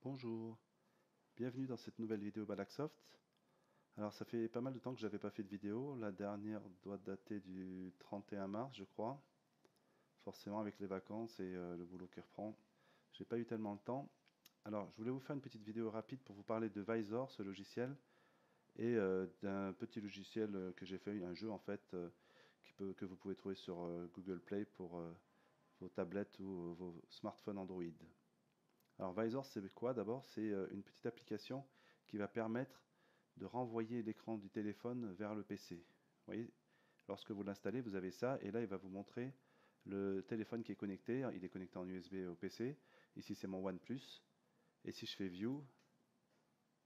Bonjour, bienvenue dans cette nouvelle vidéo Balaxsoft. Alors ça fait pas mal de temps que j'avais pas fait de vidéo, la dernière doit dater du 31 mars je crois. Forcément avec les vacances et le boulot qui reprend, j'ai pas eu tellement le temps. Alors je voulais vous faire une petite vidéo rapide pour vous parler de Visor, ce logiciel, et d'un petit logiciel que j'ai fait, un jeu en fait, que vous pouvez trouver sur Google Play pour vos tablettes ou vos smartphones Android. Alors Visor, c'est quoi d'abord? C'est une petite application qui va permettre de renvoyer l'écran du téléphone vers le PC. Vous voyez, lorsque vous l'installez, vous avez ça, et là, il va vous montrer le téléphone qui est connecté. Il est connecté en USB au PC. Ici, c'est mon OnePlus. Et si je fais View,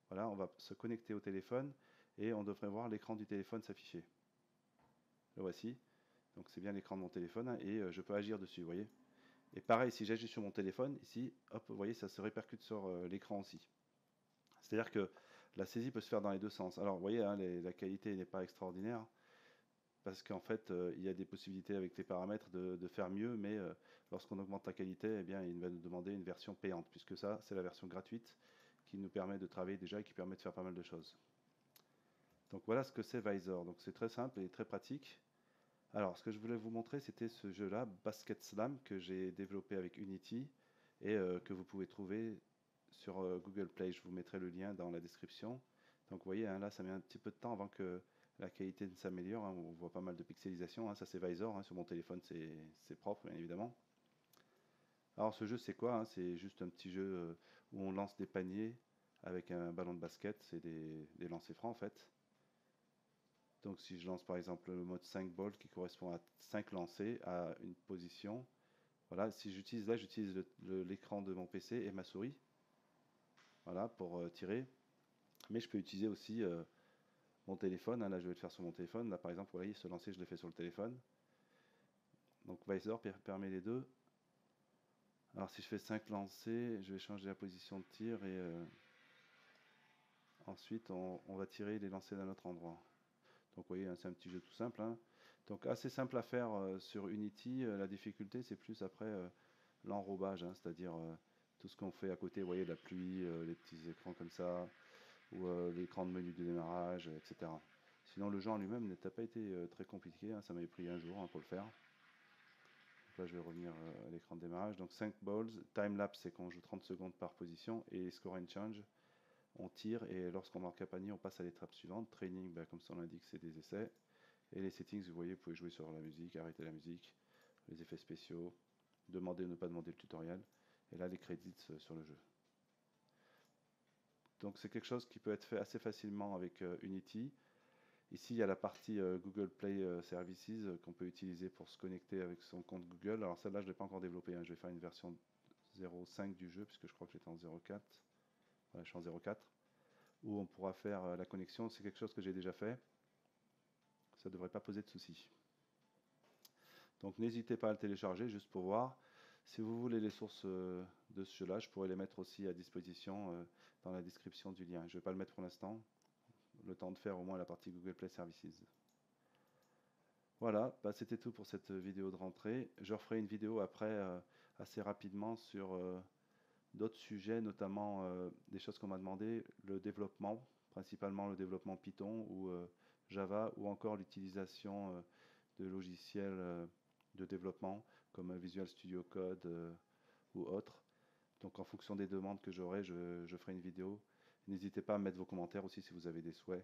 voilà, on va se connecter au téléphone et on devrait voir l'écran du téléphone s'afficher. Le voici. Donc c'est bien l'écran de mon téléphone hein, et je peux agir dessus, vous voyez. Et pareil, si j'agis sur mon téléphone, ici, hop, vous voyez, ça se répercute sur l'écran aussi. C'est-à-dire que la saisie peut se faire dans les deux sens. Alors, vous voyez, hein, la qualité n'est pas extraordinaire, parce qu'en fait, il y a des possibilités avec les paramètres de faire mieux, mais lorsqu'on augmente la qualité, eh bien, il va nous demander une version payante, puisque ça, c'est la version gratuite qui nous permet de travailler déjà et qui permet de faire pas mal de choses. Donc voilà ce que c'est Visor. Donc c'est très simple et très pratique. Alors, ce que je voulais vous montrer, c'était ce jeu-là, Basket Slam, que j'ai développé avec Unity et que vous pouvez trouver sur Google Play. Je vous mettrai le lien dans la description. Donc, vous voyez, hein, là, ça met un petit peu de temps avant que la qualité ne s'améliore. Hein. On voit pas mal de pixelisation. Hein. Ça, c'est Visor. Hein. Sur mon téléphone, c'est propre, bien évidemment. Alors, ce jeu, c'est quoi hein? C'est juste un petit jeu où on lance des paniers avec un ballon de basket. C'est des lancers francs, en fait. Donc si je lance par exemple le mode 5 balls qui correspond à 5 lancers à une position, voilà, si j'utilise là, j'utilise l'écran de mon PC et ma souris, voilà, pour tirer. Mais je peux utiliser aussi mon téléphone, hein, là je vais le faire sur mon téléphone, là par exemple, vous voyez, ce lancer je l'ai fait sur le téléphone. Donc Visor permet les deux. Alors si je fais 5 lancers, je vais changer la position de tir et ensuite on va tirer les lancers d'un autre endroit. Donc vous voyez, hein, c'est un petit jeu tout simple. Hein. Donc assez simple à faire sur Unity. La difficulté, c'est plus après l'enrobage, hein, c'est-à-dire tout ce qu'on fait à côté. Vous voyez, la pluie, les petits écrans comme ça, ou l'écran de menu de démarrage, etc. Sinon, le jeu en lui-même n'a pas été très compliqué. Hein, ça m'avait pris un jour hein, pour le faire. Donc là, je vais revenir à l'écran de démarrage. Donc 5 balls. Time-lapse, c'est qu'on joue 30 secondes par position. Et score and change, on tire et lorsqu'on marque un panier, on passe à l'étape suivante. Training, ben, comme son l'indique, c'est des essais. Et les settings, vous voyez, vous pouvez jouer sur la musique, arrêter la musique, les effets spéciaux, demander ou ne pas demander le tutoriel. Et là, les crédits sur le jeu. Donc c'est quelque chose qui peut être fait assez facilement avec Unity. Ici, il y a la partie Google Play Services qu'on peut utiliser pour se connecter avec son compte Google. Alors celle-là, je ne l'ai pas encore développée. Hein. Je vais faire une version 0.5 du jeu, puisque je crois que j'étais en 0.4. Voilà, je suis en 0.4. Où on pourra faire la connexion. C'est quelque chose que j'ai déjà fait. Ça ne devrait pas poser de soucis. Donc n'hésitez pas à le télécharger juste pour voir. Si vous voulez les sources de ce jeu-là, je pourrais les mettre aussi à disposition dans la description du lien. Je ne vais pas le mettre pour l'instant, le temps de faire au moins la partie Google Play Services. Voilà, bah c'était tout pour cette vidéo de rentrée. Je referai une vidéo après assez rapidement sur d'autres sujets, notamment des choses qu'on m'a demandé, le développement, principalement le développement Python ou Java, ou encore l'utilisation de logiciels de développement comme Visual Studio Code ou autres. Donc en fonction des demandes que j'aurai, je ferai une vidéo. N'hésitez pas à mettre vos commentaires aussi si vous avez des souhaits.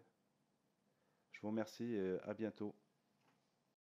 Je vous remercie et à bientôt.